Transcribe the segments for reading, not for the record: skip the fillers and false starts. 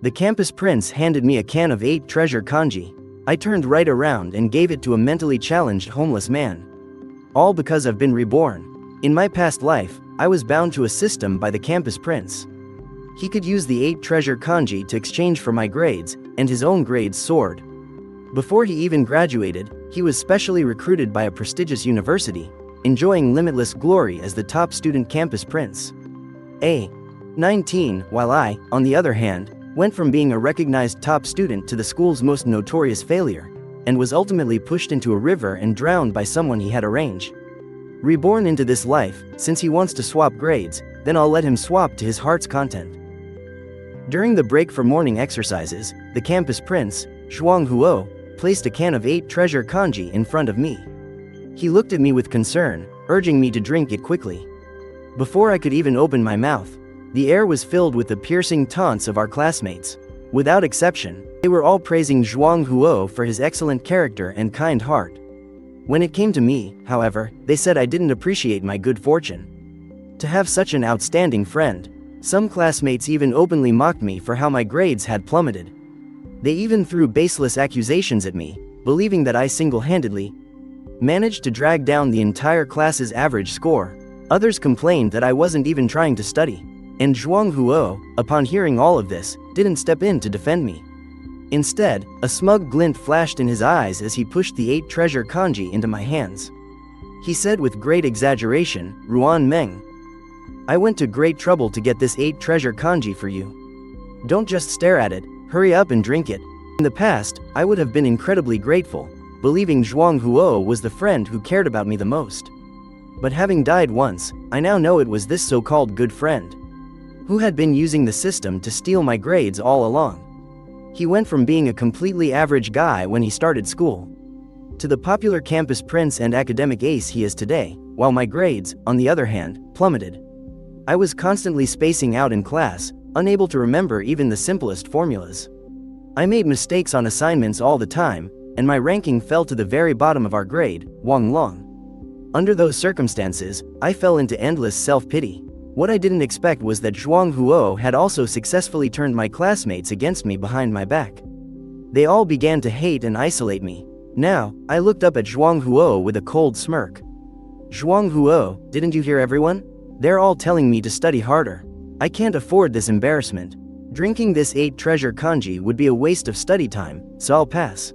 The campus prince handed me a can of 8 treasure kanji. I turned right around and gave it to a mentally challenged homeless man. All because I've been reborn. In my past life, I was bound to a system by the campus prince. He could use the 8 treasure kanji to exchange for my grades, and his own grades soared. Before he even graduated, he was specially recruited by a prestigious university, enjoying limitless glory as the top student campus prince. 19, while I, on the other hand, went from being a recognized top student to the school's most notorious failure, and was ultimately pushed into a river and drowned by someone he had arranged. Reborn into this life, since he wants to swap grades, then I'll let him swap to his heart's content. During the break for morning exercises, the campus prince, Zhuang Huo, placed a can of 8 treasure kanji in front of me. He looked at me with concern, urging me to drink it quickly. Before I could even open my mouth, the air was filled with the piercing taunts of our classmates. Without exception, they were all praising Zhuang Huo for his excellent character and kind heart. When it came to me, however, they said I didn't appreciate my good fortune. To have such an outstanding friend, some classmates even openly mocked me for how my grades had plummeted. They even threw baseless accusations at me, believing that I single-handedly managed to drag down the entire class's average score. Others complained that I wasn't even trying to study. And Zhuang Huo, upon hearing all of this, didn't step in to defend me. Instead, a smug glint flashed in his eyes as he pushed the 8 treasure kanji into my hands. He said with great exaggeration, "Ruan Meng, I went to great trouble to get this 8 treasure kanji for you. Don't just stare at it, hurry up and drink it." In the past, I would have been incredibly grateful, believing Zhuang Huo was the friend who cared about me the most. But having died once, I now know it was this so-called good friend who had been using the system to steal my grades all along. He went from being a completely average guy when he started school to the popular campus prince and academic ace he is today, while my grades, on the other hand, plummeted. I was constantly spacing out in class, unable to remember even the simplest formulas. I made mistakes on assignments all the time, and my ranking fell to the very bottom of our grade, Wang Long. Under those circumstances, I fell into endless self-pity. What I didn't expect was that Zhuang Huo had also successfully turned my classmates against me behind my back. They all began to hate and isolate me. Now, I looked up at Zhuang Huo with a cold smirk. "Zhuang Huo, didn't you hear everyone? They're all telling me to study harder. I can't afford this embarrassment. Drinking this 8 treasure kanji would be a waste of study time, so I'll pass.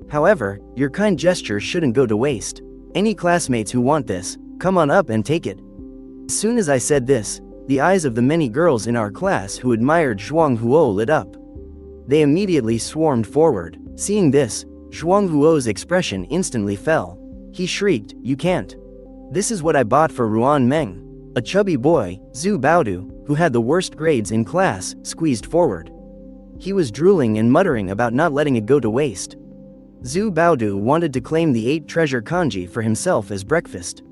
However, your kind gesture shouldn't go to waste. Any classmates who want this, come on up and take it." As soon as I said this, the eyes of the many girls in our class who admired Zhuang Huo lit up. They immediately swarmed forward. Seeing this, Zhuang Huo's expression instantly fell. He shrieked, "You can't. This is what I bought for Ruan Meng." A chubby boy, Zhu Baodu, who had the worst grades in class, squeezed forward. He was drooling and muttering about not letting it go to waste. Zhu Baodu wanted to claim the 8 treasure kanji for himself as breakfast.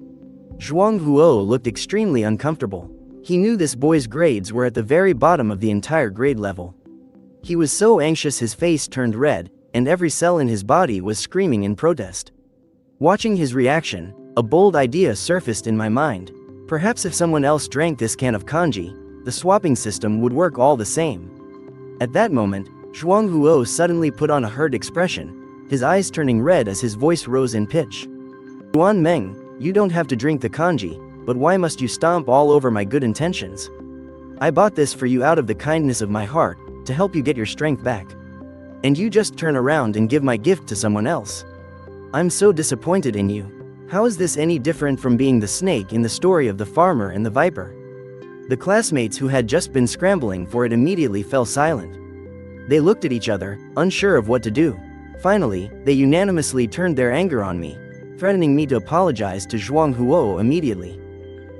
Zhuang Huo looked extremely uncomfortable. He knew this boy's grades were at the very bottom of the entire grade level. He was so anxious his face turned red, and every cell in his body was screaming in protest. Watching his reaction, a bold idea surfaced in my mind. Perhaps if someone else drank this can of kanji, the swapping system would work all the same. At that moment, Zhuang Huo suddenly put on a hurt expression, his eyes turning red as his voice rose in pitch. "Ruan Meng, you don't have to drink the kanji, but why must you stomp all over my good intentions? I bought this for you out of the kindness of my heart, to help you get your strength back. And you just turn around and give my gift to someone else. I'm so disappointed in you. How is this any different from being the snake in the story of the farmer and the viper?" The classmates who had just been scrambling for it immediately fell silent. They looked at each other, unsure of what to do. Finally, they unanimously turned their anger on me, threatening me to apologize to Zhuang Huo immediately,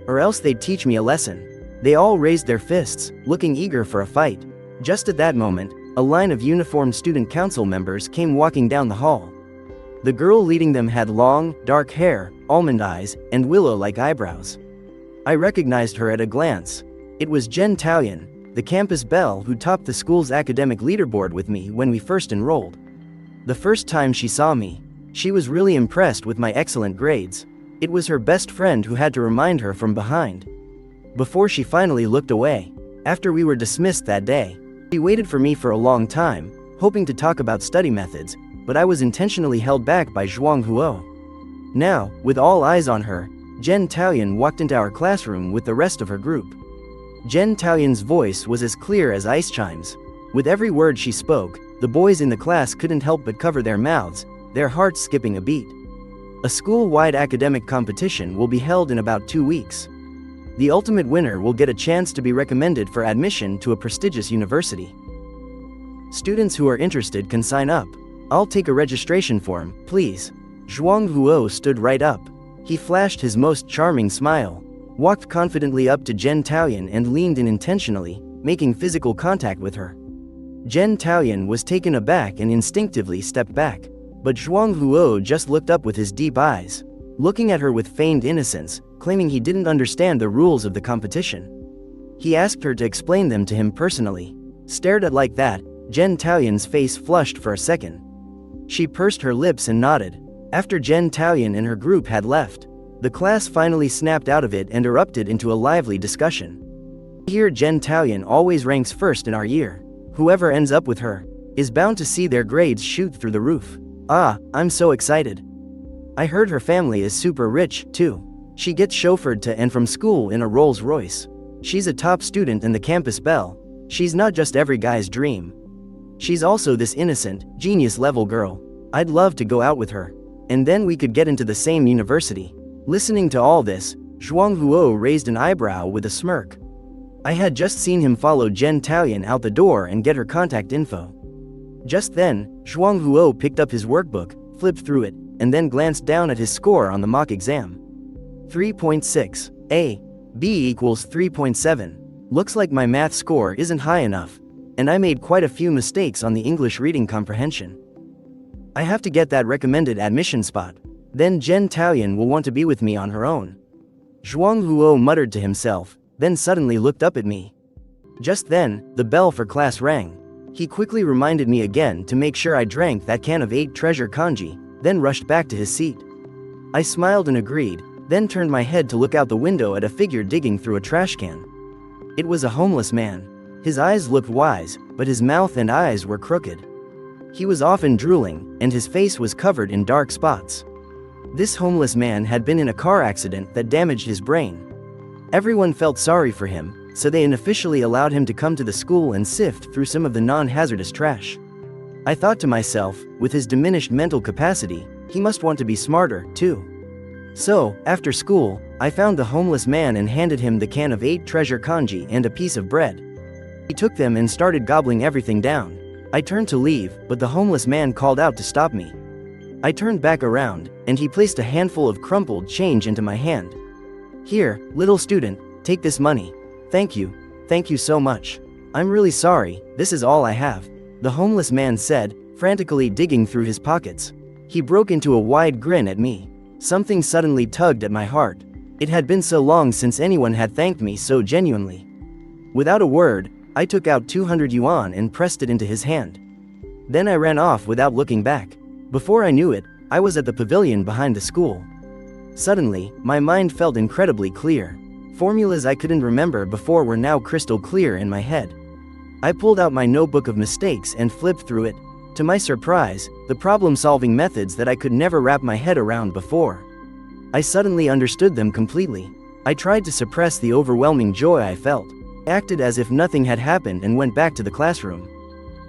or else they'd teach me a lesson. They all raised their fists, looking eager for a fight. Just at that moment, a line of uniformed student council members came walking down the hall. The girl leading them had long, dark hair, almond eyes, and willow-like eyebrows. I recognized her at a glance. It was Zhen Taoyan, the campus belle who topped the school's academic leaderboard with me when we first enrolled. The first time she saw me, she was really impressed with my excellent grades. It was her best friend who had to remind her from behind. Before she finally looked away. After we were dismissed that day, She waited for me for a long time, hoping to talk about study methods, but I was intentionally held back by Zhuang Huo. Now, with all eyes on her, Jen Taoyan walked into our classroom with the rest of her group. Jen Taoyan's voice was as clear as ice chimes. With every word she spoke, the boys in the class couldn't help but cover their mouths, their hearts skipping a beat. A school-wide academic competition will be held in about 2 weeks. The ultimate winner will get a chance to be recommended for admission to a prestigious university. Students who are interested can sign up. I'll take a registration form, please. Zhuang Huo stood right up. He flashed his most charming smile, walked confidently up to Jen Taoyan and leaned in intentionally, making physical contact with her. Jen Taoyan was taken aback and instinctively stepped back, but Zhuang Huo just looked up with his deep eyes, looking at her with feigned innocence, claiming he didn't understand the rules of the competition. He asked her to explain them to him personally. Stared at like that, Jen Taoyan's face flushed for a second. She pursed her lips and nodded. After Jen Taoyan and her group had left, the class finally snapped out of it and erupted into a lively discussion. Here Jen Taoyan always ranks first in our year. Whoever ends up with her is bound to see their grades shoot through the roof. Ah, I'm so excited. I heard her family is super rich, too. She gets chauffeured to and from school in a Rolls Royce. She's a top student and the campus belle. She's not just every guy's dream. She's also this innocent, genius-level girl. I'd love to go out with her. And then we could get into the same university. Listening to all this, Zhuang Huo raised an eyebrow with a smirk. I had just seen him follow Jen Taoyan out the door and get her contact info. Just then, Zhuang Huo picked up his workbook, flipped through it, and then glanced down at his score on the mock exam. 3.6. A. B equals 3.7. Looks like my math score isn't high enough, and I made quite a few mistakes on the English reading comprehension. I have to get that recommended admission spot. Then Jen Taoyan will want to be with me on her own. Zhuang Huo muttered to himself, then suddenly looked up at me. Just then, the bell for class rang. He quickly reminded me again to make sure I drank that can of 8 treasure kanji, then rushed back to his seat. I smiled and agreed, then turned my head to look out the window at a figure digging through a trash can. It was a homeless man. His eyes looked wise, but his mouth and eyes were crooked. He was often drooling, and his face was covered in dark spots. This homeless man had been in a car accident that damaged his brain. Everyone felt sorry for him, so they unofficially allowed him to come to the school and sift through some of the non-hazardous trash. I thought to myself, with his diminished mental capacity, he must want to be smarter, too. So, after school, I found the homeless man and handed him the can of 8 treasure kanji and a piece of bread. He took them and started gobbling everything down. I turned to leave, but the homeless man called out to stop me. I turned back around, and he placed a handful of crumpled change into my hand. Here, little student, take this money. Thank you so much. I'm really sorry, this is all I have, the homeless man said, frantically digging through his pockets. He broke into a wide grin at me. Something suddenly tugged at my heart. It had been so long since anyone had thanked me so genuinely. Without a word, I took out 200 yuan and pressed it into his hand. Then I ran off without looking back. Before I knew it, I was at the pavilion behind the school. Suddenly, my mind felt incredibly clear. Formulas I couldn't remember before were now crystal clear in my head. I pulled out my notebook of mistakes and flipped through it. To my surprise, the problem-solving methods that I could never wrap my head around before. I suddenly understood them completely. I tried to suppress the overwhelming joy I felt, acted as if nothing had happened and went back to the classroom.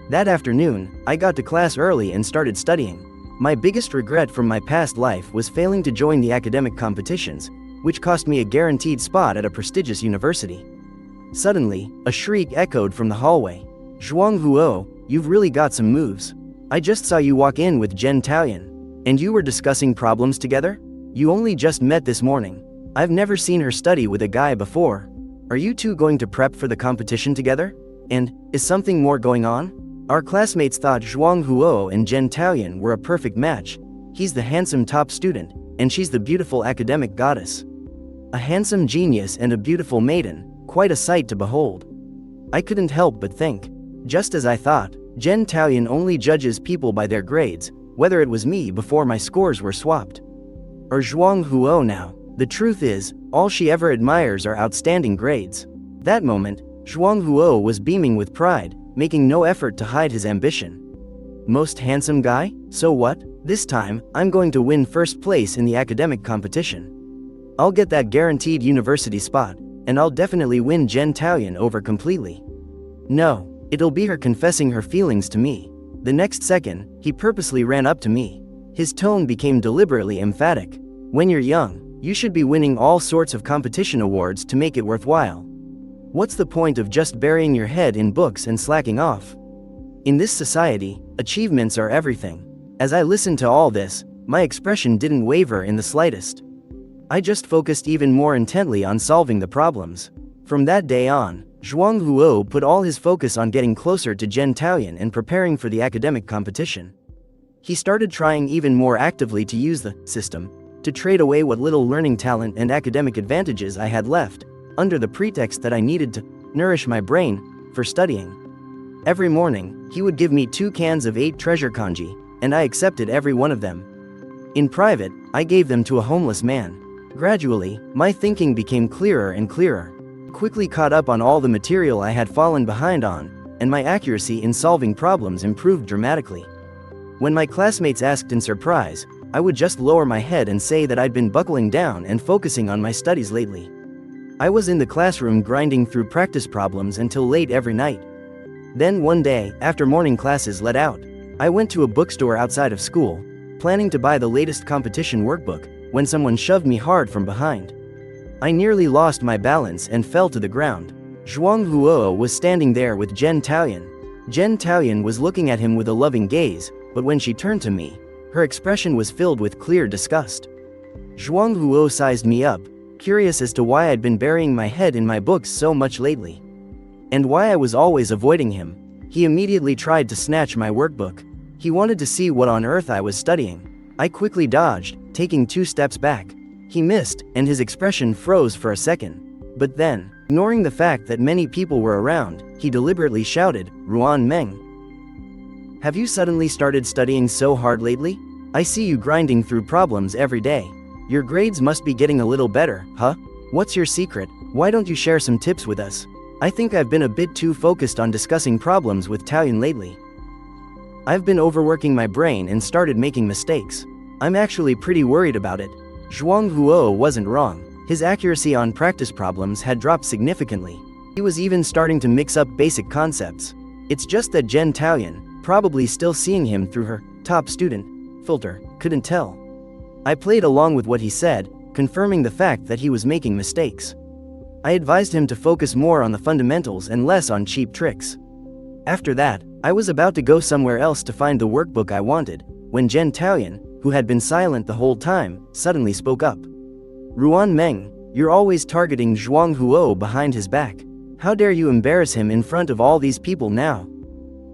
That afternoon, I got to class early and started studying. My biggest regret from my past life was failing to join the academic competitions, which cost me a guaranteed spot at a prestigious university. Suddenly, a shriek echoed from the hallway. Zhuang Huo, you've really got some moves. I just saw you walk in with Jen Taoyan. And you were discussing problems together? You only just met this morning. I've never seen her study with a guy before. Are you two going to prep for the competition together? And, is something more going on? Our classmates thought Zhuang Huo and Jen Taoyan were a perfect match. He's the handsome top student, and she's the beautiful academic goddess. A handsome genius and a beautiful maiden, quite a sight to behold. I couldn't help but think. Just as I thought, Jen Taoyan only judges people by their grades, whether it was me before my scores were swapped, or Zhuang Huo now. The truth is, all she ever admires are outstanding grades. That moment, Zhuang Huo was beaming with pride, making no effort to hide his ambition. Most handsome guy? So what? This time, I'm going to win first place in the academic competition. I'll get that guaranteed university spot, and I'll definitely win Jen Taoyuan over completely. No, it'll be her confessing her feelings to me. The next second, he purposely ran up to me. His tone became deliberately emphatic. When you're young, you should be winning all sorts of competition awards to make it worthwhile. What's the point of just burying your head in books and slacking off? In this society, achievements are everything. As I listened to all this, my expression didn't waver in the slightest. I just focused even more intently on solving the problems. From that day on, Zhuang Huo put all his focus on getting closer to Jen Taoyuan and preparing for the academic competition. He started trying even more actively to use the system to trade away what little learning talent and academic advantages I had left, under the pretext that I needed to nourish my brain for studying. Every morning, he would give me 2 cans of 8 treasure kanji, and I accepted every one of them. In private, I gave them to a homeless man. Gradually, my thinking became clearer and clearer. Quickly caught up on all the material I had fallen behind on, and my accuracy in solving problems improved dramatically. When my classmates asked in surprise, I would just lower my head and say that I'd been buckling down and focusing on my studies lately. I was in the classroom grinding through practice problems until late every night. Then one day, after morning classes let out, I went to a bookstore outside of school, planning to buy the latest competition workbook, when someone shoved me hard from behind. I nearly lost my balance and fell to the ground. Zhuang Huo was standing there with Jen Taoyuan. Jen Taoyuan was looking at him with a loving gaze, but when she turned to me, her expression was filled with clear disgust. Zhuang Huo sized me up, curious as to why I'd been burying my head in my books so much lately, and why I was always avoiding him. He immediately tried to snatch my workbook. He wanted to see what on earth I was studying. I quickly dodged, taking 2 steps back. He missed, and his expression froze for a second. But then, ignoring the fact that many people were around, he deliberately shouted, "Ruan Meng. Have you suddenly started studying so hard lately? I see you grinding through problems every day. Your grades must be getting a little better, huh? What's your secret? Why don't you share some tips with us? I think I've been a bit too focused on discussing problems with Taoyuan lately. I've been overworking my brain and started making mistakes. I'm actually pretty worried about it." Zhuang Huo wasn't wrong. His accuracy on practice problems had dropped significantly. He was even starting to mix up basic concepts. It's just that Jen Taoyuan, probably still seeing him through her top student filter, couldn't tell. I played along with what he said, confirming the fact that he was making mistakes. I advised him to focus more on the fundamentals and less on cheap tricks. After that, I was about to go somewhere else to find the workbook I wanted, when Jen Taoyuan, who had been silent the whole time, suddenly spoke up. "Ruan Meng, you're always targeting Zhuang Huo behind his back. How dare you embarrass him in front of all these people now?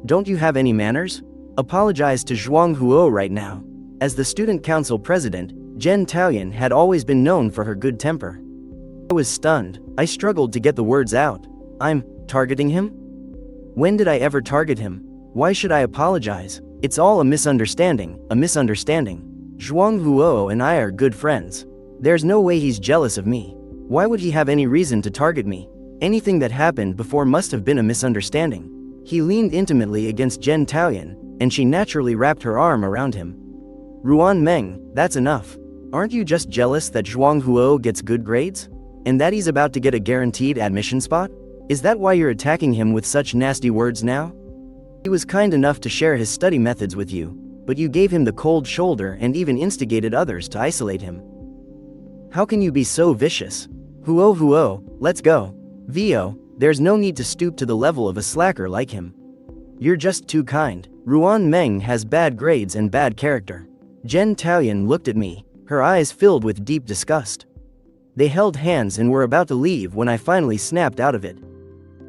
Don't you have any manners? Apologize to Zhuang Huo right now." As the student council president, Jen Taoyuan had always been known for her good temper. I was stunned. I struggled to get the words out. "I'm targeting him? When did I ever target him? Why should I apologize? It's all a misunderstanding, a misunderstanding. Zhuang Huo and I are good friends. There's no way he's jealous of me. Why would he have any reason to target me? Anything that happened before must have been a misunderstanding." He leaned intimately against Jen Taoyuan, and she naturally wrapped her arm around him. "Ruan Meng, that's enough. Aren't you just jealous that Zhuang Huo gets good grades? And that he's about to get a guaranteed admission spot? Is that why you're attacking him with such nasty words now? He was kind enough to share his study methods with you, but you gave him the cold shoulder and even instigated others to isolate him. How can you be so vicious? Huo, let's go. Vio, there's no need to stoop to the level of a slacker like him. You're just too kind. Ruan Meng has bad grades and bad character." Jen Taoyuan looked at me, her eyes filled with deep disgust. They held hands and were about to leave when I finally snapped out of it.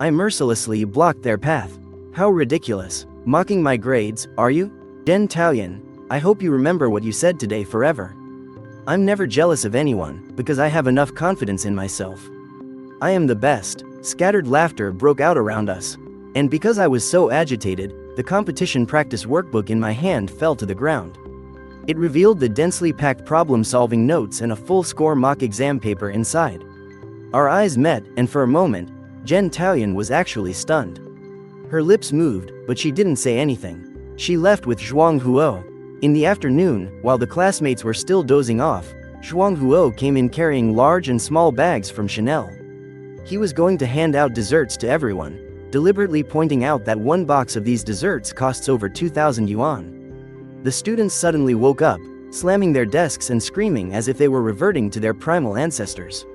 I mercilessly blocked their path. "How ridiculous. Mocking my grades, are you? Jen Taoyuan, I hope you remember what you said today forever. I'm never jealous of anyone, because I have enough confidence in myself. I am the best." Scattered laughter broke out around us. And because I was so agitated, the competition practice workbook in my hand fell to the ground. It revealed the densely packed problem-solving notes and a full-score mock exam paper inside. Our eyes met, and for a moment, Jen Taoyuan was actually stunned. Her lips moved, but she didn't say anything. She left with Zhuang Huo. In the afternoon, while the classmates were still dozing off, Zhuang Huo came in carrying large and small bags from Chanel. He was going to hand out desserts to everyone, deliberately pointing out that one box of these desserts costs over 2,000 yuan. The students suddenly woke up, slamming their desks and screaming as if they were reverting to their primal ancestors.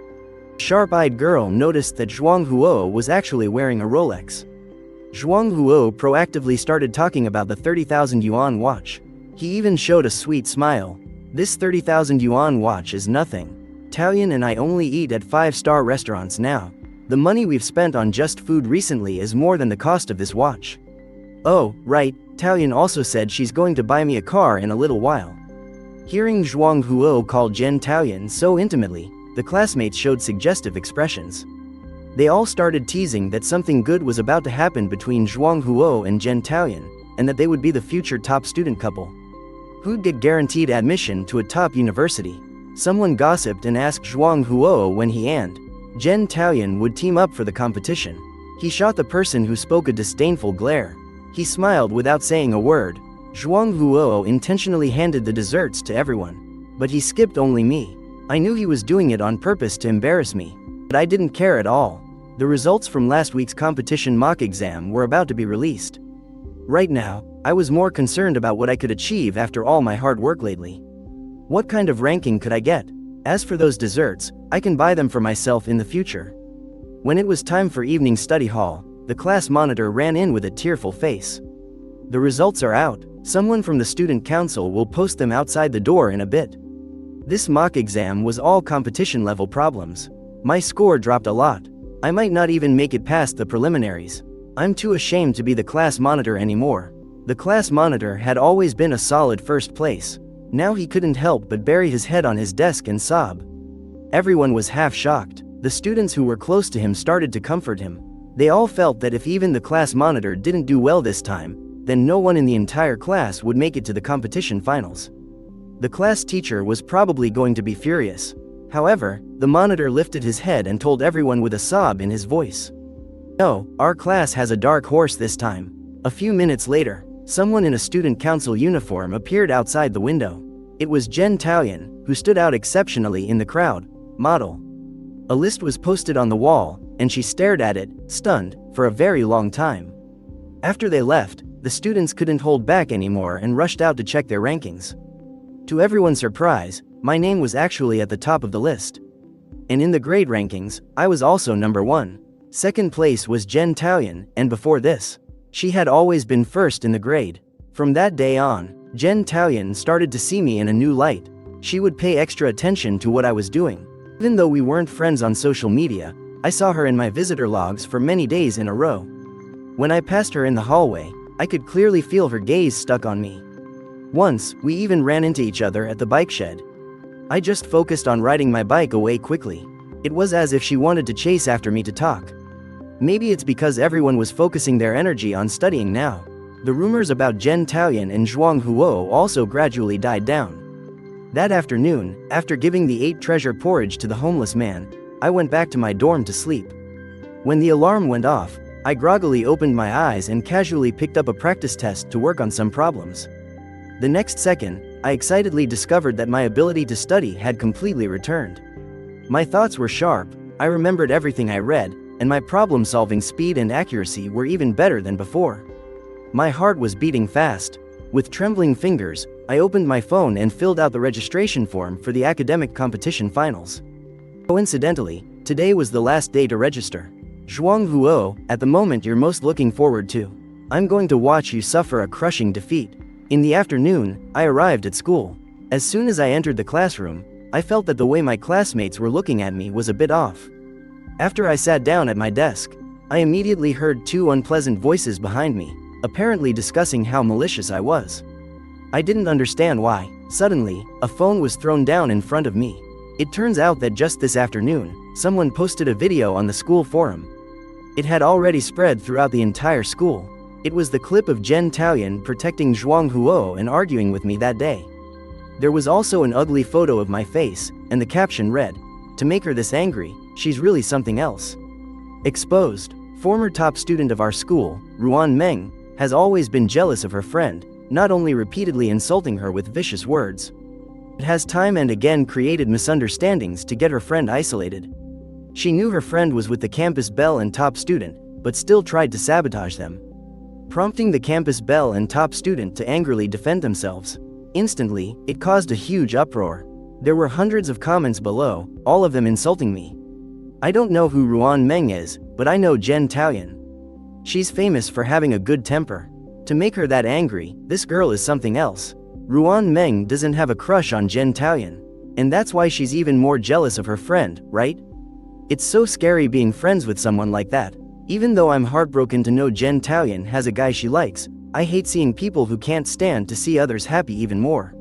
The sharp-eyed girl noticed that Zhuang Huo was actually wearing a Rolex. Zhuang Huo proactively started talking about the 30,000 yuan watch. He even showed a sweet smile. This 30,000 yuan watch is nothing. Taoyuan and I only eat at 5-star restaurants now. The money we've spent on just food recently is more than the cost of this watch. Oh, right, Taoyuan also said she's going to buy me a car in a little while. Hearing Zhuang Huo call Jen Taoyuan so intimately, the classmates showed suggestive expressions. They all started teasing that something good was about to happen between Zhuang Huo and Jen Taoyuan, and that they would be the future top student couple. Who'd get guaranteed admission to a top university? Someone gossiped and asked Zhuang Huo when he and Jen Taoyuan would team up for the competition. He shot the person who spoke a disdainful glare. He smiled without saying a word. Zhuang Huo intentionally handed the desserts to everyone. But he skipped only me. I knew he was doing it on purpose to embarrass me. But I didn't care at all. The results from last week's competition mock exam were about to be released. Right now, I was more concerned about what I could achieve after all my hard work lately. What kind of ranking could I get? As for those desserts, I can buy them for myself in the future. When it was time for evening study hall, the class monitor ran in with a tearful face. The results are out. Someone from the student council will post them outside the door in a bit. This mock exam was all competition level problems. My score dropped a lot. I might not even make it past the preliminaries. I'm too ashamed to be the class monitor anymore. The class monitor had always been a solid first place. Now he couldn't help but bury his head on his desk and sob. Everyone was half shocked. The students who were close to him started to comfort him. They all felt that if even the class monitor didn't do well this time, then no one in the entire class would make it to the competition finals. The class teacher was probably going to be furious. However, the monitor lifted his head and told everyone with a sob in his voice. No, our class has a dark horse this time. A few minutes later, someone in a student council uniform appeared outside the window. It was Jen Taoyuan, who stood out exceptionally in the crowd. Model. A list was posted on the wall, and she stared at it, stunned, for a very long time. After they left, the students couldn't hold back anymore and rushed out to check their rankings. To everyone's surprise, my name was actually at the top of the list. And in the grade rankings, I was also number 1. Second place was Jen Taoyuan, and before this, she had always been first in the grade. From that day on, Jen Taoyuan started to see me in a new light. She would pay extra attention to what I was doing. Even though we weren't friends on social media, I saw her in my visitor logs for many days in a row. When I passed her in the hallway, I could clearly feel her gaze stuck on me. Once, we even ran into each other at the bike shed. I just focused on riding my bike away quickly. It was as if she wanted to chase after me to talk. Maybe it's because everyone was focusing their energy on studying now. The rumors about Jen Taoyuan and Zhuang Huo also gradually died down. That afternoon, after giving the 8-treasure porridge to the homeless man, I went back to my dorm to sleep. When the alarm went off, I groggily opened my eyes and casually picked up a practice test to work on some problems. The next second, I excitedly discovered that my ability to study had completely returned. My thoughts were sharp, I remembered everything I read, and my problem-solving speed and accuracy were even better than before. My heart was beating fast. With trembling fingers, I opened my phone and filled out the registration form for the academic competition finals. Coincidentally, today was the last day to register. Zhuang Huo, at the moment you're most looking forward to. I'm going to watch you suffer a crushing defeat. In the afternoon, I arrived at school. As soon as I entered the classroom, I felt that the way my classmates were looking at me was a bit off. After I sat down at my desk, I immediately heard 2 unpleasant voices behind me, apparently discussing how malicious I was. I didn't understand why. Suddenly, a phone was thrown down in front of me. It turns out that just this afternoon, someone posted a video on the school forum. It had already spread throughout the entire school. It was the clip of Jen Taoyuan protecting Zhuang Huo and arguing with me that day. There was also an ugly photo of my face, and the caption read, "To make her this angry, she's really something else." Exposed. former top student of our school, Ruan Meng, has always been jealous of her friend, not only repeatedly insulting her with vicious words. It has time and again created misunderstandings to get her friend isolated. She knew her friend was with the campus belle and top student, but still tried to sabotage them, prompting the campus belle and top student to angrily defend themselves. Instantly, it caused a huge uproar. There were hundreds of comments below, all of them insulting me. I don't know who Ruan Meng is, but I know Jen Taoyuan. She's famous for having a good temper. To make her that angry, this girl is something else. Ruan Meng doesn't have a crush on Jen Taoyuan, and that's why she's even more jealous of her friend, right? It's so scary being friends with someone like that. Even though I'm heartbroken to know Jen Taoyuan has a guy she likes, I hate seeing people who can't stand to see others happy even more.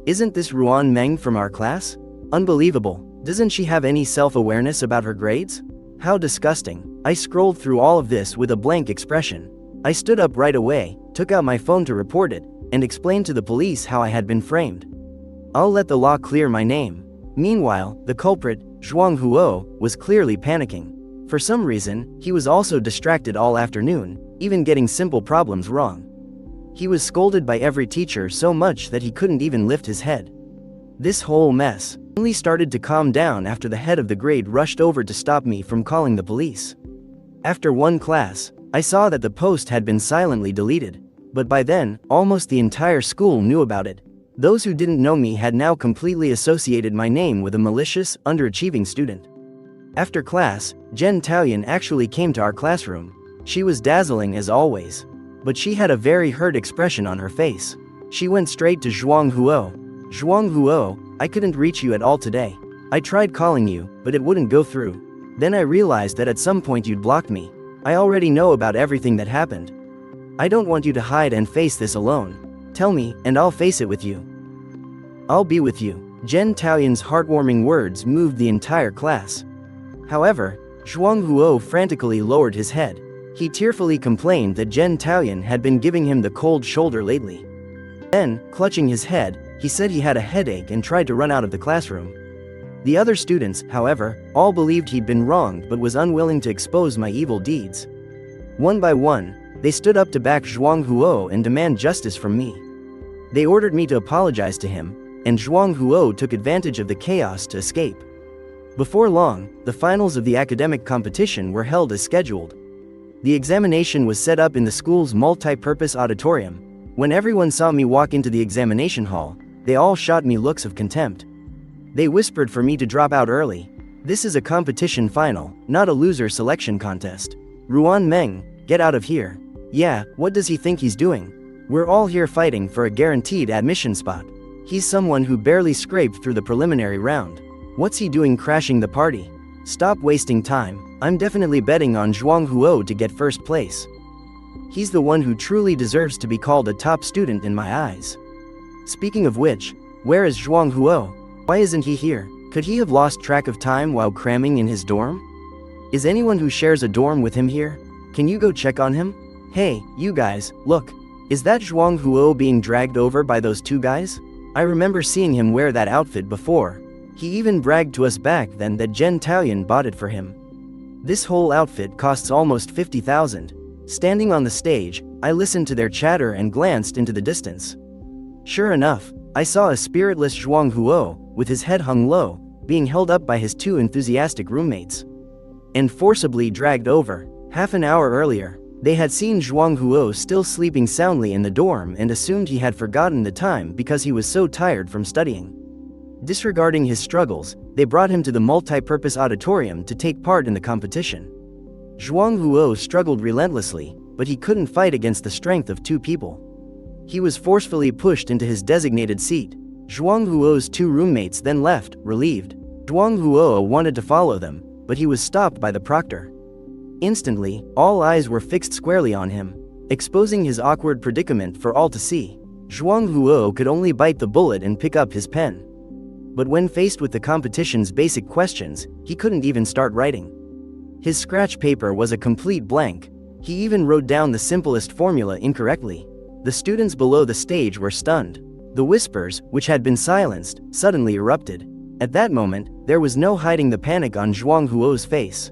Isn't this Ruan Meng from our class? Unbelievable. Doesn't she have any self-awareness about her grades? How disgusting. I scrolled through all of this with a blank expression. I stood up right away, took out my phone to report it, and explained to the police how I had been framed. I'll let the law clear my name. Meanwhile, the culprit, Zhuang Huo, was clearly panicking. For some reason, he was also distracted all afternoon, even getting simple problems wrong. He was scolded by every teacher so much that he couldn't even lift his head. This whole mess only started to calm down after the head of the grade rushed over to stop me from calling the police. After one class, I saw that the post had been silently deleted, but by then, almost the entire school knew about it. Those who didn't know me had now completely associated my name with a malicious, underachieving student. After class, Jen Taoyuan actually came to our classroom. She was dazzling as always, but she had a very hurt expression on her face. She went straight to Zhuang Huo. Zhuang Huo, I couldn't reach you at all today. I tried calling you, but it wouldn't go through. Then I realized that at some point you'd blocked me. I already know about everything that happened. I don't want you to hide and face this alone. Tell me, and I'll face it with you. I'll be with you. Jen Taoyuan's heartwarming words moved the entire class. However, Zhuang Huo frantically lowered his head. He tearfully complained that Jen Taoyuan had been giving him the cold shoulder lately. Then, clutching his head, he said he had a headache and tried to run out of the classroom. The other students, however, all believed he'd been wronged but was unwilling to expose my evil deeds. One by one, they stood up to back Zhuang Huo and demand justice from me. They ordered me to apologize to him, and Zhuang Huo took advantage of the chaos to escape. Before long, the finals of the academic competition were held as scheduled. The examination was set up in the school's multi-purpose auditorium. When everyone saw me walk into the examination hall, they all shot me looks of contempt. They whispered for me to drop out early. This is a competition final, not a loser selection contest. Ruan Meng, get out of here. Yeah, what does he think he's doing? We're all here fighting for a guaranteed admission spot. He's someone who barely scraped through the preliminary round. What's he doing crashing the party? Stop wasting time. I'm definitely betting on Zhuang Huo to get first place. He's the one who truly deserves to be called a top student in my eyes. Speaking of which, where is Zhuang Huo? Why isn't he here? Could he have lost track of time while cramming in his dorm? Is anyone who shares a dorm with him here? Can you go check on him? Hey, you guys, look. Is that Zhuang Huo being dragged over by those two guys? I remember seeing him wear that outfit before. He even bragged to us back then that Jen Taoyuan bought it for him. This whole outfit costs almost 50,000. Standing on the stage, I listened to their chatter and glanced into the distance. Sure enough, I saw a spiritless Zhuang Huo, with his head hung low, being held up by his two enthusiastic roommates and forcibly dragged over. Half an hour earlier, they had seen Zhuang Huo still sleeping soundly in the dorm and assumed he had forgotten the time because he was so tired from studying. Disregarding his struggles, they brought him to the multi-purpose auditorium to take part in the competition. Zhuang Huo struggled relentlessly, but he couldn't fight against the strength of two people. He was forcefully pushed into his designated seat. Zhuang Huo's two roommates then left, relieved. Zhuang Huo wanted to follow them, but he was stopped by the proctor. Instantly, all eyes were fixed squarely on him, exposing his awkward predicament for all to see. Zhuang Huo could only bite the bullet and pick up his pen. But when faced with the competition's basic questions, he couldn't even start writing. His scratch paper was a complete blank. He even wrote down the simplest formula incorrectly. The students below the stage were stunned. The whispers, which had been silenced, suddenly erupted. At that moment, there was no hiding the panic on Zhuang Huo's face.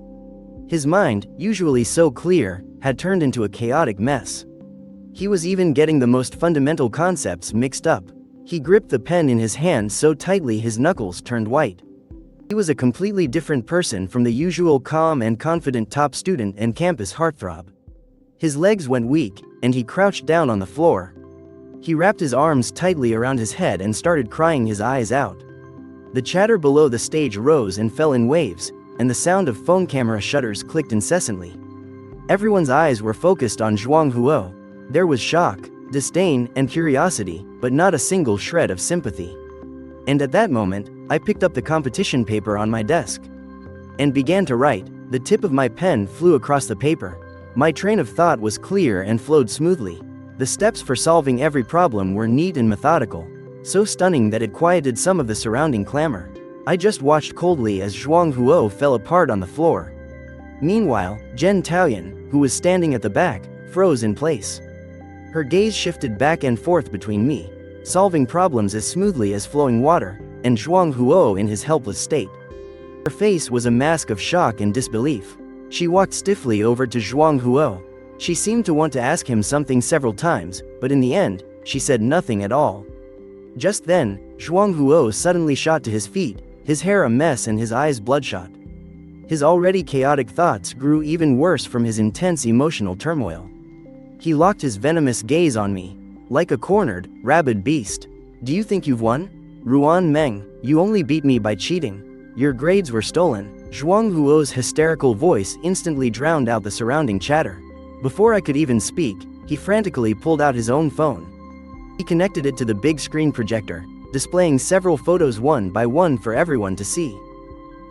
His mind, usually so clear, had turned into a chaotic mess. He was even getting the most fundamental concepts mixed up. He gripped the pen in his hand so tightly his knuckles turned white. He was a completely different person from the usual calm and confident top student and campus heartthrob. His legs went weak, and he crouched down on the floor. He wrapped his arms tightly around his head and started crying his eyes out. The chatter below the stage rose and fell in waves, and the sound of phone camera shutters clicked incessantly. Everyone's eyes were focused on Zhuang Huo. There was shock, disdain, and curiosity, but not a single shred of sympathy. And at that moment, I picked up the competition paper on my desk and began to write. The tip of my pen flew across the paper. My train of thought was clear and flowed smoothly. The steps for solving every problem were neat and methodical, so stunning that it quieted some of the surrounding clamor. I just watched coldly as Zhuang Huo fell apart on the floor. Meanwhile, Zhen Taoyuan, who was standing at the back, froze in place. Her gaze shifted back and forth between me, solving problems as smoothly as flowing water, and Zhuang Huo in his helpless state. Her face was a mask of shock and disbelief. She walked stiffly over to Zhuang Huo. She seemed to want to ask him something several times, but in the end, she said nothing at all. Just then, Zhuang Huo suddenly shot to his feet, his hair a mess and his eyes bloodshot. His already chaotic thoughts grew even worse from his intense emotional turmoil. He locked his venomous gaze on me, like a cornered, rabid beast. "Do you think you've won? Ruan Meng, you only beat me by cheating. Your grades were stolen." Zhuang Huo's hysterical voice instantly drowned out the surrounding chatter. Before I could even speak, he frantically pulled out his own phone. He connected it to the big screen projector, displaying several photos one by one for everyone to see.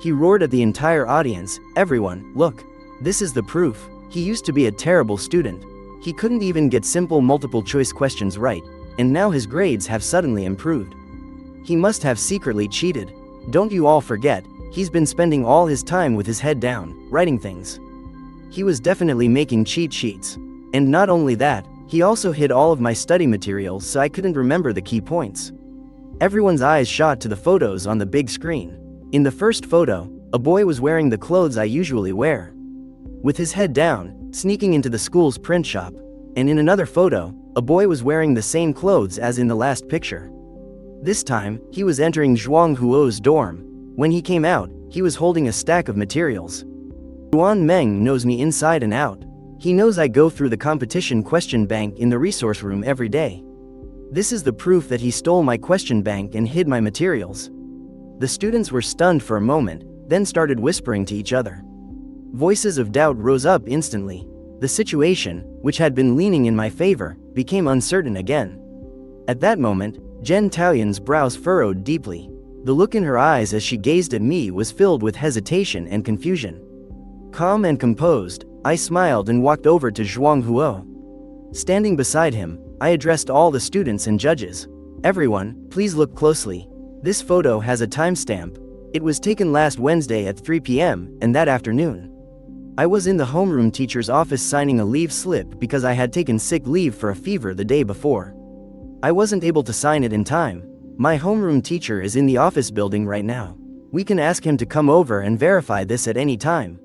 He roared at the entire audience, "Everyone, look. This is the proof. He used to be a terrible student. He couldn't even get simple multiple-choice questions right, and now his grades have suddenly improved. He must have secretly cheated. Don't you all forget, he's been spending all his time with his head down, writing things. He was definitely making cheat sheets. And not only that, he also hid all of my study materials so I couldn't remember the key points." Everyone's eyes shot to the photos on the big screen. In the first photo, a boy was wearing the clothes I usually wear, with his head down, sneaking into the school's print shop. And in another photo, a boy was wearing the same clothes as in the last picture. This time, he was entering Zhuang Huo's dorm. When he came out, he was holding a stack of materials. Ruan Meng knows me inside and out. He knows I go through the competition question bank in the resource room every day. This is the proof that he stole my question bank and hid my materials. The students were stunned for a moment, then started whispering to each other. Voices of doubt rose up instantly. The situation, which had been leaning in my favor, became uncertain again. At that moment, Zhen Taoyuan's brows furrowed deeply. The look in her eyes as she gazed at me was filled with hesitation and confusion. Calm and composed, I smiled and walked over to Zhuang Huo. Standing beside him, I addressed all the students and judges. "Everyone, please look closely. This photo has a timestamp. It was taken last Wednesday at 3 p.m., and that afternoon. I was in the homeroom teacher's office signing a leave slip because I had taken sick leave for a fever the day before. I wasn't able to sign it in time. My homeroom teacher is in the office building right now. We can ask him to come over and verify this at any time.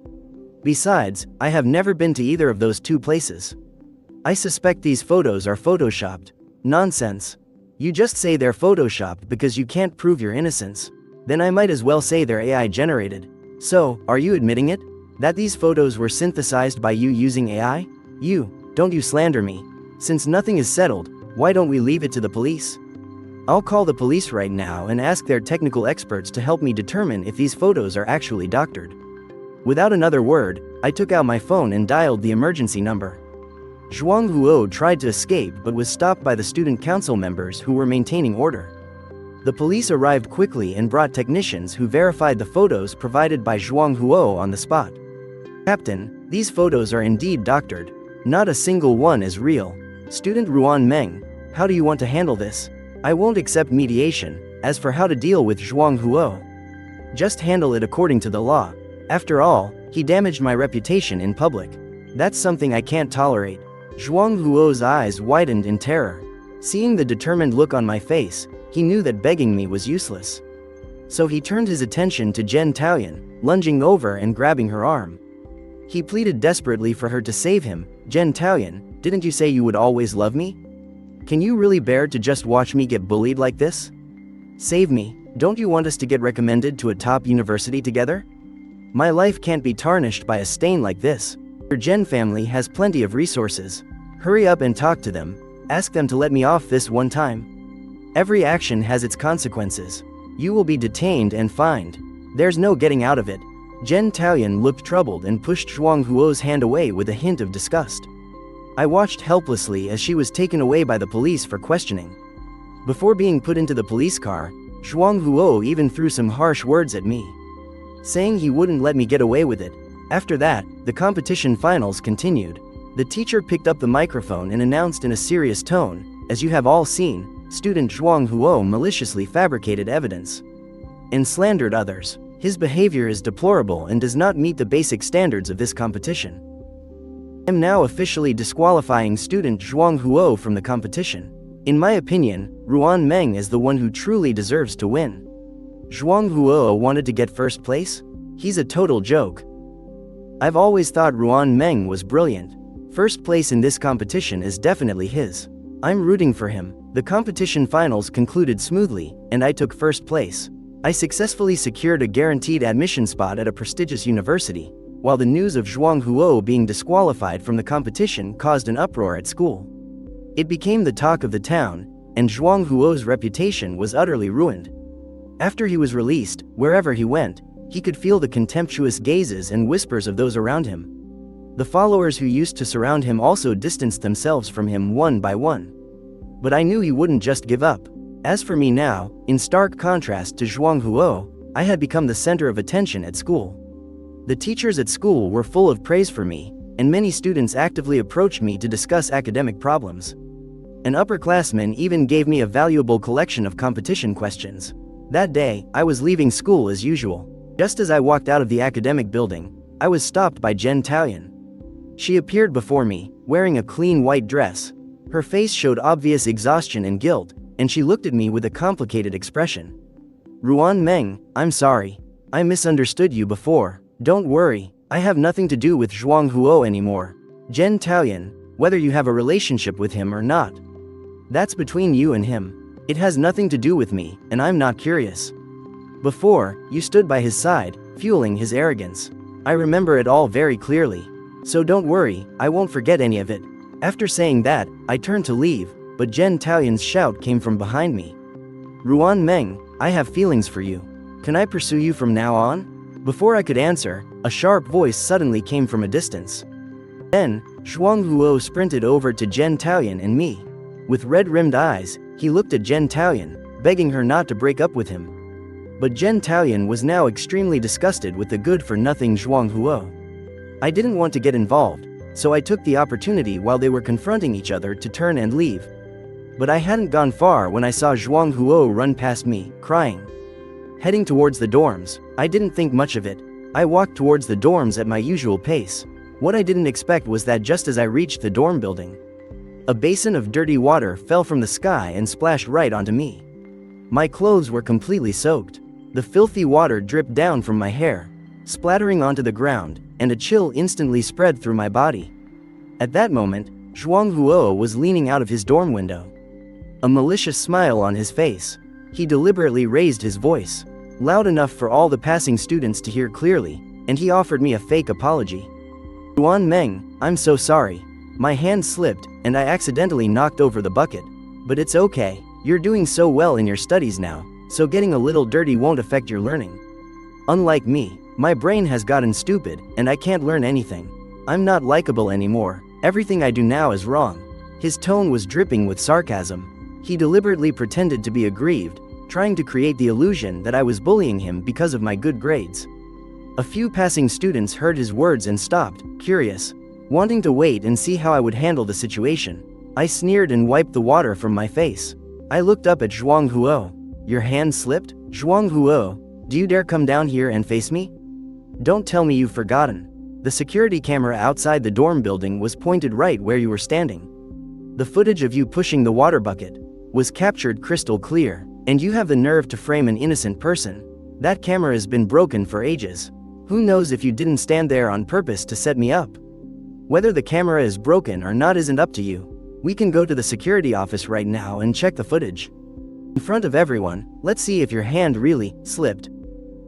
Besides, I have never been to either of those two places. I suspect these photos are photoshopped." "Nonsense. You just say they're photoshopped because you can't prove your innocence. Then I might as well say they're AI generated. So, are you admitting it? That these photos were synthesized by you using AI? Don't you slander me. Since nothing is settled, why don't we leave it to the police? I'll call the police right now and ask their technical experts to help me determine if these photos are actually doctored." Without another word, I took out my phone and dialed the emergency number. Zhuang Huo tried to escape but was stopped by the student council members who were maintaining order. The police arrived quickly and brought technicians who verified the photos provided by Zhuang Huo on the spot. "Captain, these photos are indeed doctored. Not a single one is real. Student Ruan Meng, how do you want to handle this? I won't accept mediation. As for how to deal with Zhuang Huo, just handle it according to the law. After all, he damaged my reputation in public. That's something I can't tolerate." Zhuang Huo's eyes widened in terror. Seeing the determined look on my face, he knew that begging me was useless. So he turned his attention to Zhen Taoyuan, lunging over and grabbing her arm. He pleaded desperately for her to save him. "Jen Taoyuan, didn't you say you would always love me? Can you really bear to just watch me get bullied like this? Save me, don't you want us to get recommended to a top university together? My life can't be tarnished by a stain like this. Your Jen family has plenty of resources. Hurry up and talk to them. Ask them to let me off this one time. Every action has its consequences. You will be detained and fined. There's no getting out of it." Jen Taoyuan looked troubled and pushed Zhuang Huo's hand away with a hint of disgust. I watched helplessly as she was taken away by the police for questioning. Before being put into the police car, Zhuang Huo even threw some harsh words at me, saying he wouldn't let me get away with it. After that, the competition finals continued. The teacher picked up the microphone and announced in a serious tone, "As you have all seen, student Zhuang Huo maliciously fabricated evidence and slandered others. His behavior is deplorable and does not meet the basic standards of this competition. I am now officially disqualifying student Zhuang Huo from the competition. In my opinion, Ruan Meng is the one who truly deserves to win. Zhuang Huo wanted to get first place? He's a total joke. I've always thought Ruan Meng was brilliant. First place in this competition is definitely his. I'm rooting for him." The competition finals concluded smoothly, and I took first place. I successfully secured a guaranteed admission spot at a prestigious university, while the news of Zhuang Huo being disqualified from the competition caused an uproar at school. It became the talk of the town, and Zhuang Huo's reputation was utterly ruined. After he was released, wherever he went, he could feel the contemptuous gazes and whispers of those around him. The followers who used to surround him also distanced themselves from him one by one. But I knew he wouldn't just give up. As for me now, in stark contrast to Zhuang Huo, I had become the center of attention at school. The teachers at school were full of praise for me, and many students actively approached me to discuss academic problems. An upperclassman even gave me a valuable collection of competition questions. That day, I was leaving school as usual. Just as I walked out of the academic building, I was stopped by Jen Taoyuan. She appeared before me, wearing a clean white dress. Her face showed obvious exhaustion and guilt, and she looked at me with a complicated expression. "Ruan Meng, I'm sorry. I misunderstood you before. Don't worry, I have nothing to do with Zhuang Huo anymore. Jen Taoyuan, whether you have a relationship with him or not, that's between you and him. It has nothing to do with me, and I'm not curious. Before, you stood by his side, fueling his arrogance. I remember it all very clearly. So don't worry, I won't forget any of it." After saying that, I turned to leave, but Jen Taoyuan's shout came from behind me. "Ruan Meng, I have feelings for you. Can I pursue you from now on?" Before I could answer, a sharp voice suddenly came from a distance. Then, Zhuang Huo sprinted over to Jen Taoyuan and me. With red-rimmed eyes, he looked at Jen Taoyuan, begging her not to break up with him. But Jen Taoyuan was now extremely disgusted with the good-for-nothing Zhuang Huo. I didn't want to get involved, so I took the opportunity while they were confronting each other to turn and leave. But I hadn't gone far when I saw Zhuang Huo run past me, crying. Heading towards the dorms, I didn't think much of it. I walked towards the dorms at my usual pace. What I didn't expect was that just as I reached the dorm building, a basin of dirty water fell from the sky and splashed right onto me. My clothes were completely soaked. The filthy water dripped down from my hair, splattering onto the ground, and a chill instantly spread through my body. At that moment, Zhuang Huo was leaning out of his dorm window, a malicious smile on his face. He deliberately raised his voice, loud enough for all the passing students to hear clearly, and he offered me a fake apology. "Ruan Meng, I'm so sorry. My hand slipped, and I accidentally knocked over the bucket. But it's okay, you're doing so well in your studies now, so getting a little dirty won't affect your learning. Unlike me, my brain has gotten stupid, and I can't learn anything. I'm not likable anymore. Everything I do now is wrong." His tone was dripping with sarcasm. He deliberately pretended to be aggrieved, trying to create the illusion that I was bullying him because of my good grades. A few passing students heard his words and stopped, curious, wanting to wait and see how I would handle the situation. I sneered and wiped the water from my face. I looked up at Zhuang Huo. "Your hand slipped? Zhuang Huo, do you dare come down here and face me? Don't tell me you've forgotten. The security camera outside the dorm building was pointed right where you were standing. The footage of you pushing the water bucket was captured crystal clear, and you have the nerve to frame an innocent person. That camera has been broken for ages. Who knows if you didn't stand there on purpose to set me up? Whether the camera is broken or not isn't up to you. We can go to the security office right now and check the footage. In front of everyone, let's see if your hand really slipped.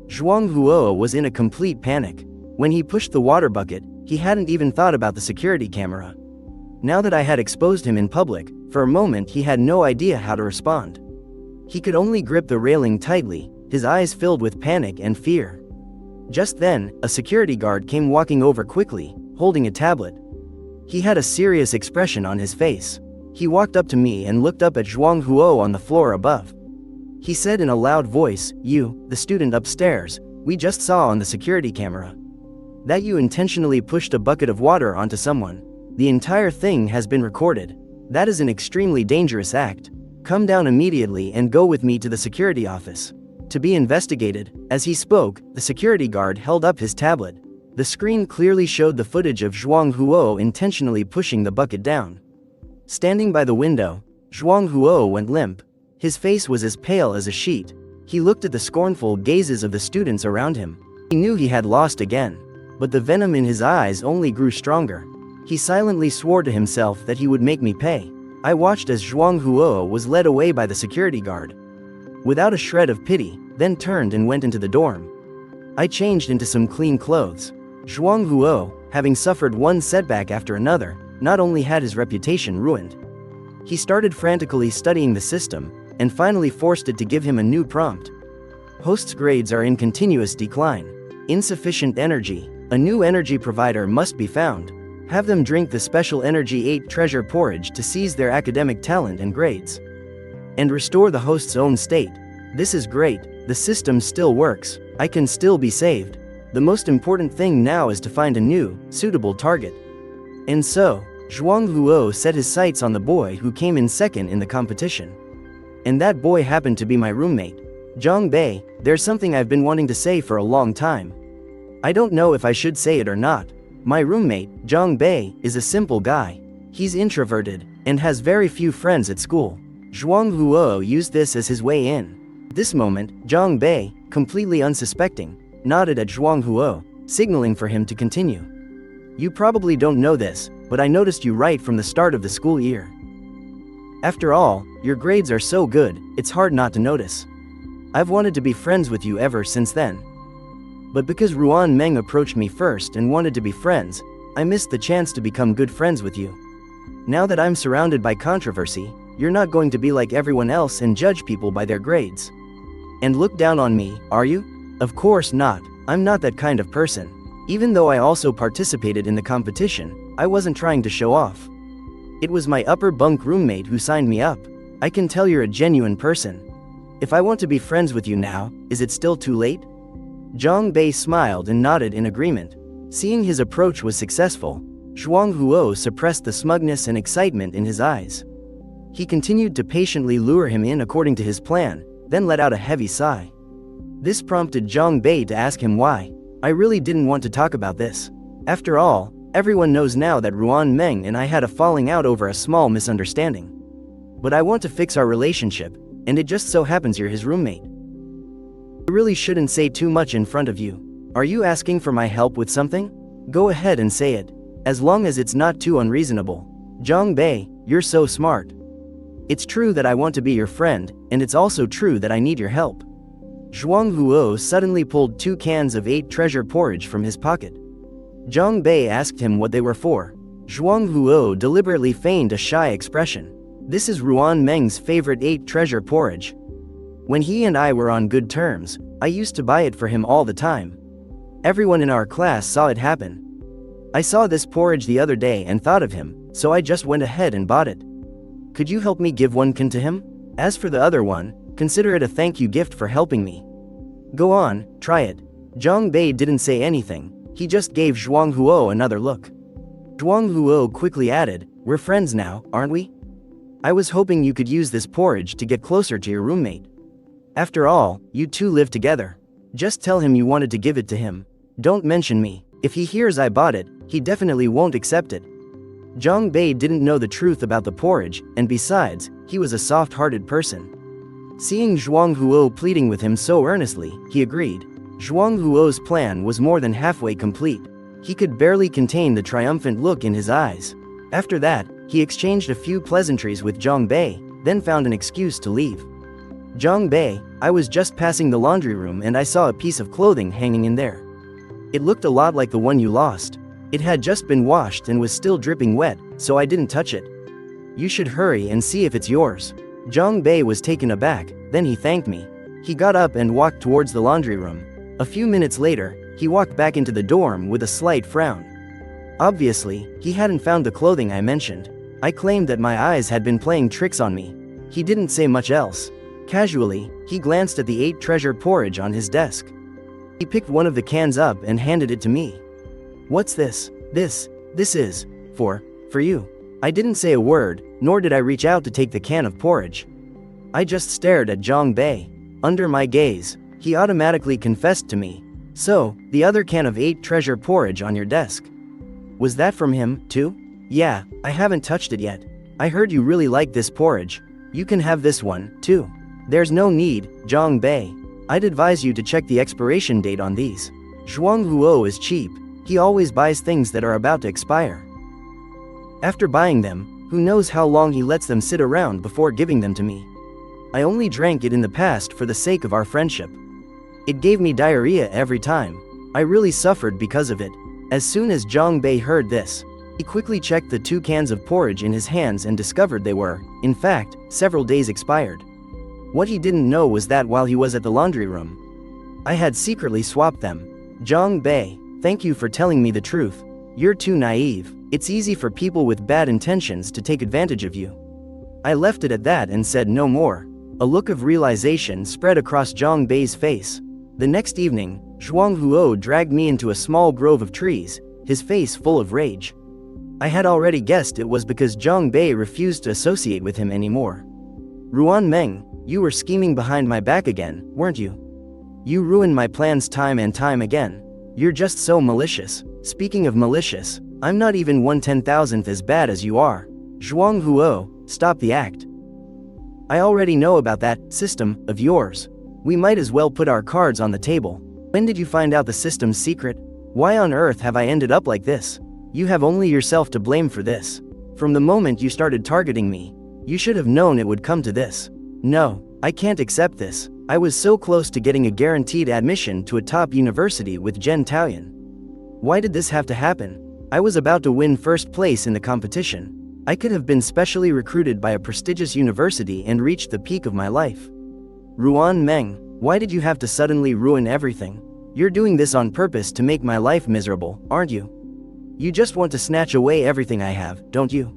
Zhuang Huo was in a complete panic. When he pushed the water bucket, he hadn't even thought about the security camera. Now that I had exposed him in public, for a moment he had no idea how to respond. He could only grip the railing tightly, his eyes filled with panic and fear. Just then, a security guard came walking over quickly, holding a tablet. He had a serious expression on his face. He walked up to me and looked up at Zhuang Huo on the floor above. He said in a loud voice, "You, the student upstairs, we just saw on the security camera that you intentionally pushed a bucket of water onto someone. The entire thing has been recorded. That is an extremely dangerous act. Come down immediately and go with me to the security office to be investigated." As he spoke, the security guard held up his tablet. The screen clearly showed the footage of Zhuang Huo intentionally pushing the bucket down. Standing by the window, Zhuang Huo went limp. His face was as pale as a sheet. He looked at the scornful gazes of the students around him. He knew he had lost again. But the venom in his eyes only grew stronger. He silently swore to himself that he would make me pay. I watched as Zhuang Huo was led away by the security guard without a shred of pity, then turned and went into the dorm. I changed into some clean clothes. Zhuang Huo, having suffered one setback after another, not only had his reputation ruined, he started frantically studying the system, and finally forced it to give him a new prompt. Host's grades are in continuous decline. Insufficient energy. A new energy provider must be found. Have them drink the special Energy 8 treasure porridge to seize their academic talent and grades and restore the host's own state. This is great. The system still works. I can still be saved. The most important thing now is to find a new, suitable target. And so, Zhuang Huo set his sights on the boy who came in second in the competition. And that boy happened to be my roommate. Zhang Bei, there's something I've been wanting to say for a long time. I don't know if I should say it or not. My roommate, Zhang Bei, is a simple guy. He's introverted and has very few friends at school. Zhuang Huo used this as his way in. At this moment, Zhang Bei, completely unsuspecting, nodded at Zhuang Huo, signaling for him to continue. You probably don't know this, but I noticed you right from the start of the school year. After all, your grades are so good, it's hard not to notice. I've wanted to be friends with you ever since then. But because Ruan Meng approached me first and wanted to be friends, I missed the chance to become good friends with you. Now that I'm surrounded by controversy, you're not going to be like everyone else and judge people by their grades and look down on me, are you? Of course not. I'm not that kind of person. Even though I also participated in the competition, I wasn't trying to show off. It was my upper bunk roommate who signed me up. I can tell you're a genuine person. If I want to be friends with you now, is it still too late? Zhang Bei smiled and nodded in agreement. Seeing his approach was successful, Zhuang Huo suppressed the smugness and excitement in his eyes. He continued to patiently lure him in according to his plan, then let out a heavy sigh. This prompted Zhang Bei to ask him why. I really didn't want to talk about this. After all, everyone knows now that Ruan Meng and I had a falling out over a small misunderstanding. But I want to fix our relationship, and it just so happens you're his roommate. I really shouldn't say too much in front of you. Are you asking for my help with something? Go ahead and say it, as long as it's not too unreasonable. Zhang Bei, you're so smart. It's true that I want to be your friend, and it's also true that I need your help. Zhuang Huo suddenly pulled 2 cans of 8 treasure porridge from his pocket. Zhang Bei asked him what they were for. Zhuang Huo deliberately feigned a shy expression. This is Ruan Meng's favorite 8 treasure porridge. When he and I were on good terms, I used to buy it for him all the time. Everyone in our class saw it happen. I saw this porridge the other day and thought of him, so I just went ahead and bought it. Could you help me give 1 can to him? As for the other one, consider it a thank you gift for helping me. Go on, try it. Zhang Bei didn't say anything, he just gave Zhuang Huo another look. Zhuang Huo quickly added, we're friends now, aren't we? I was hoping you could use this porridge to get closer to your roommate. After all, you two live together. Just tell him you wanted to give it to him. Don't mention me. If he hears I bought it, he definitely won't accept it. Zhang Bei didn't know the truth about the porridge, and besides, he was a soft-hearted person. Seeing Zhuang Huo pleading with him so earnestly, he agreed. Zhuang Huo's plan was more than halfway complete. He could barely contain the triumphant look in his eyes. After that, he exchanged a few pleasantries with Zhang Bei, then found an excuse to leave. Zhang Bei, I was just passing the laundry room and I saw a piece of clothing hanging in there. It looked a lot like the one you lost. It had just been washed and was still dripping wet, so I didn't touch it. You should hurry and see if it's yours. Zhang Bei was taken aback, then he thanked me. He got up and walked towards the laundry room. A few minutes later, he walked back into the dorm with a slight frown. Obviously, he hadn't found the clothing I mentioned. I claimed that my eyes had been playing tricks on me. He didn't say much else. Casually, he glanced at the 8-treasure porridge on his desk. He picked one of the cans up and handed it to me. What's this? This is for you. I didn't say a word, nor did I reach out to take the can of porridge. I just stared at Zhang Bei. Under my gaze, he automatically confessed to me. So, the other can of 8-treasure porridge on your desk. Was that from him, too? Yeah, I haven't touched it yet. I heard you really like this porridge. You can have this one, too. There's no need, Zhang Bei. I'd advise you to check the expiration date on these. Zhuang Huo is cheap. He always buys things that are about to expire. After buying them, who knows how long he lets them sit around before giving them to me. I only drank it in the past for the sake of our friendship. It gave me diarrhea every time. I really suffered because of it. As soon as Zhang Bei heard this, he quickly checked the 2 cans of porridge in his hands and discovered they were, in fact, several days expired. What he didn't know was that while he was at the laundry room, I had secretly swapped them. Zhang Bei, thank you for telling me the truth. You're too naive. It's easy for people with bad intentions to take advantage of you. I left it at that and said no more. A look of realization spread across Zhang Bei's face. The next evening, Zhuang Huo dragged me into a small grove of trees, his face full of rage. I had already guessed it was because Zhang Bei refused to associate with him anymore. Ruan Meng, you were scheming behind my back again, weren't you? You ruined my plans time and time again. You're just so malicious. Speaking of malicious, I'm not even 1/10,000th as bad as you are. Zhuang Huo, stop the act. I already know about that system of yours. We might as well put our cards on the table. When did you find out the system's secret? Why on earth have I ended up like this? You have only yourself to blame for this. From the moment you started targeting me, you should have known it would come to this. No, I can't accept this. I was so close to getting a guaranteed admission to a top university with Zhen Taoyan. Why did this have to happen? I was about to win first place in the competition. I could have been specially recruited by a prestigious university and reached the peak of my life. Ruan Meng, why did you have to suddenly ruin everything? You're doing this on purpose to make my life miserable, aren't you? You just want to snatch away everything I have, don't you?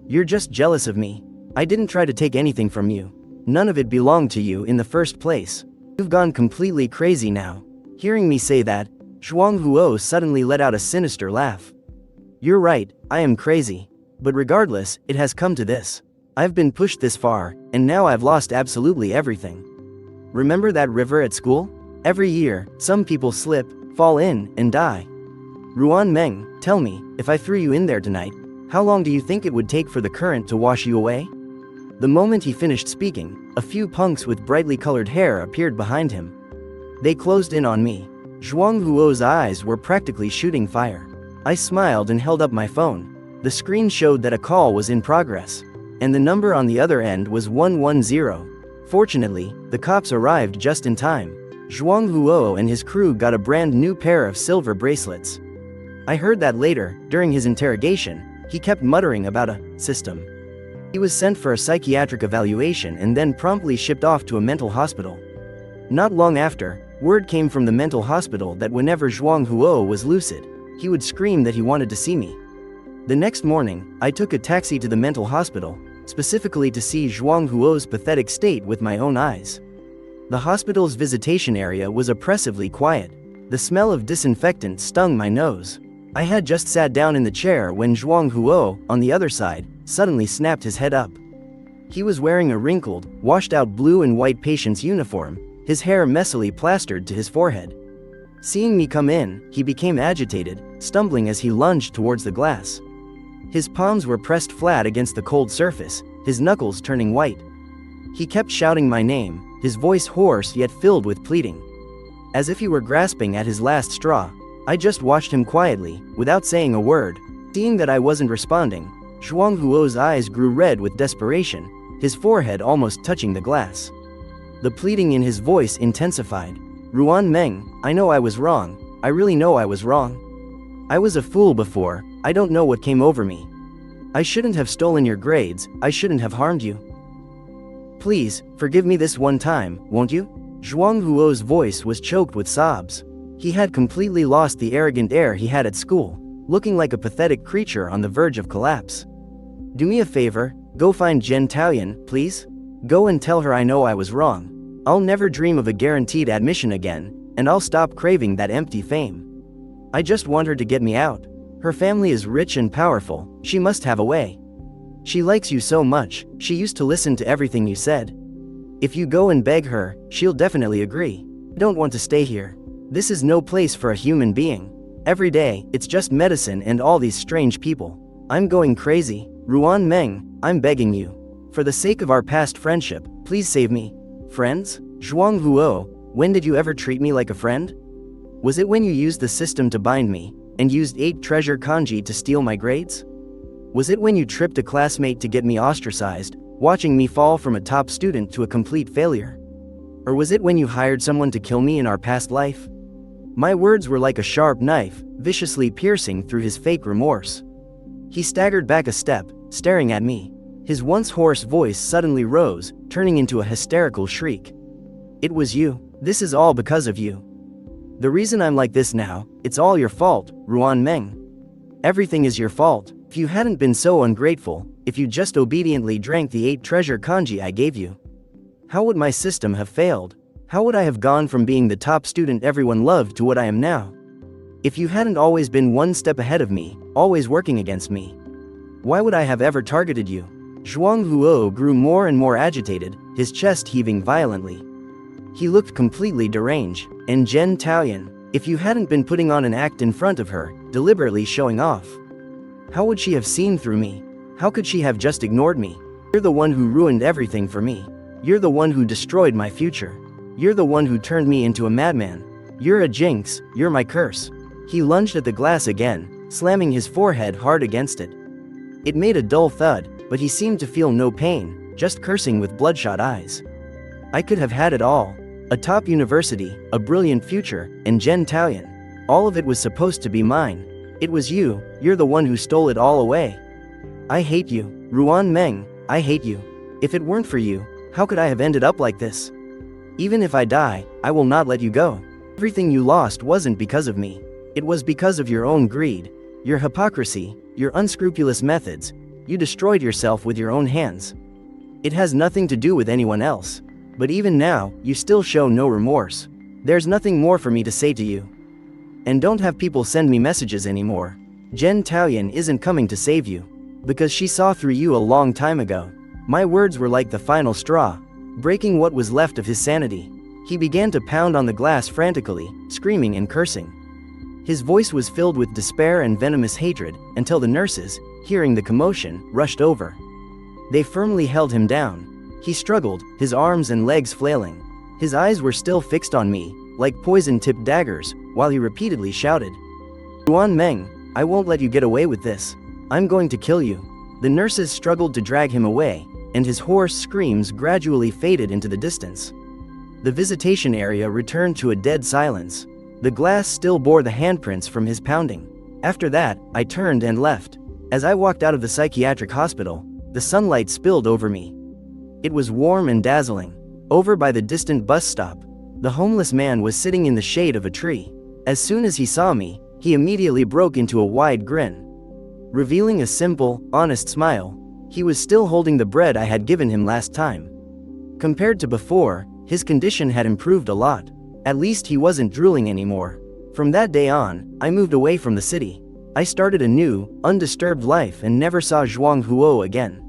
You're just jealous of me. I didn't try to take anything from you. None of it belonged to you in the first place. You've gone completely crazy now. Hearing me say that, Zhuang Huo suddenly let out a sinister laugh. You're right, I am crazy. But regardless, it has come to this. I've been pushed this far, and now I've lost absolutely everything. Remember that river at school? Every year, some people slip, fall in, and die. Ruan Meng, tell me, if I threw you in there tonight, how long do you think it would take for the current to wash you away? The moment he finished speaking, a few punks with brightly colored hair appeared behind him. They closed in on me. Zhuang Huo's eyes were practically shooting fire. I smiled and held up my phone. The screen showed that a call was in progress, and the number on the other end was 110. Fortunately, the cops arrived just in time. Zhuang Huo and his crew got a brand new pair of silver bracelets. I heard that later, during his interrogation, he kept muttering about a system. He was sent for a psychiatric evaluation and then promptly shipped off to a mental hospital. Not long after, word came from the mental hospital that whenever Zhuang Huo was lucid, he would scream that he wanted to see me. The next morning, I took a taxi to the mental hospital, specifically to see Zhuang Huo's pathetic state with my own eyes. The hospital's visitation area was oppressively quiet. The smell of disinfectant stung my nose. I had just sat down in the chair when Zhuang Huo, on the other side, suddenly snapped his head up. He was wearing a wrinkled, washed-out blue and white patient's uniform, his hair messily plastered to his forehead. Seeing me come in, he became agitated, stumbling as he lunged towards the glass. His palms were pressed flat against the cold surface, his knuckles turning white. He kept shouting my name, his voice hoarse yet filled with pleading. as if he were grasping at his last straw. I just watched him quietly, without saying a word. Seeing that I wasn't responding, Zhuang Huo's eyes grew red with desperation, his forehead almost touching the glass. The pleading in his voice intensified. Ruan Meng, I know I was wrong. I really know I was wrong. I was a fool before. I don't know what came over me. I shouldn't have stolen your grades. I shouldn't have harmed you. Please, forgive me this one time, won't you? Zhuang Huo's voice was choked with sobs. He had completely lost the arrogant air he had at school, looking like a pathetic creature on the verge of collapse. Do me a favor, go find Zhen Taoyan, please? Go and tell her I know I was wrong. I'll never dream of a guaranteed admission again, and I'll stop craving that empty fame. I just want her to get me out. Her family is rich and powerful, she must have a way. She likes you so much, she used to listen to everything you said. If you go and beg her, she'll definitely agree. I don't want to stay here. This is no place for a human being. Every day, it's just medicine and all these strange people. I'm going crazy. Ruan Meng, I'm begging you. For the sake of our past friendship, please save me. Friends? Zhuang Huo, when did you ever treat me like a friend? Was it when you used the system to bind me, and used 8 treasure kanji to steal my grades? Was it when you tripped a classmate to get me ostracized, watching me fall from a top student to a complete failure? Or was it when you hired someone to kill me in our past life? My words were like a sharp knife, viciously piercing through his fake remorse. He staggered back a step, staring at me. His once hoarse voice suddenly rose, turning into a hysterical shriek. It was you. This is all because of you. The reason I'm like this now, it's all your fault, Ruan Meng. Everything is your fault. If you hadn't been so ungrateful, if you just obediently drank the 8 treasure kanji I gave you, how would my system have failed? How would I have gone from being the top student everyone loved to what I am now? If you hadn't always been one step ahead of me, always working against me, why would I have ever targeted you? Zhuang Huo grew more and more agitated, his chest heaving violently. He looked completely deranged. And Zhen Taoyan, if you hadn't been putting on an act in front of her, deliberately showing off, how would she have seen through me? How could she have just ignored me? You're the one who ruined everything for me. You're the one who destroyed my future. You're the one who turned me into a madman. You're a jinx, you're my curse. He lunged at the glass again, slamming his forehead hard against it. It made a dull thud, but he seemed to feel no pain, just cursing with bloodshot eyes. I could have had it all. A top university, a brilliant future, and Zhen Taoyan. All of it was supposed to be mine. It was you, you're the one who stole it all away. I hate you, Ruan Meng, I hate you. If it weren't for you, how could I have ended up like this? Even if I die, I will not let you go. Everything you lost wasn't because of me. It was because of your own greed, your hypocrisy, your unscrupulous methods. You destroyed yourself with your own hands. It has nothing to do with anyone else. But even now, you still show no remorse. There's nothing more for me to say to you. And don't have people send me messages anymore. Zhen Taoyan isn't coming to save you. Because she saw through you a long time ago. My words were like the final straw, breaking what was left of his sanity. He began to pound on the glass frantically, screaming and cursing. His voice was filled with despair and venomous hatred, until the nurses, hearing the commotion, rushed over. They firmly held him down. He struggled, his arms and legs flailing. His eyes were still fixed on me, like poison-tipped daggers, while he repeatedly shouted, Ruan Meng, I won't let you get away with this. I'm going to kill you. The nurses struggled to drag him away, and his hoarse screams gradually faded into the distance. The visitation area returned to a dead silence. The glass still bore the handprints from his pounding. After that, I turned and left. As I walked out of the psychiatric hospital, the sunlight spilled over me. It was warm and dazzling. Over by the distant bus stop, the homeless man was sitting in the shade of a tree. As soon as he saw me, he immediately broke into a wide grin. Revealing a simple, honest smile, he was still holding the bread I had given him last time. Compared to before, his condition had improved a lot. At least he wasn't drooling anymore. From that day on, I moved away from the city. I started a new, undisturbed life and never saw Zhuang Huo again.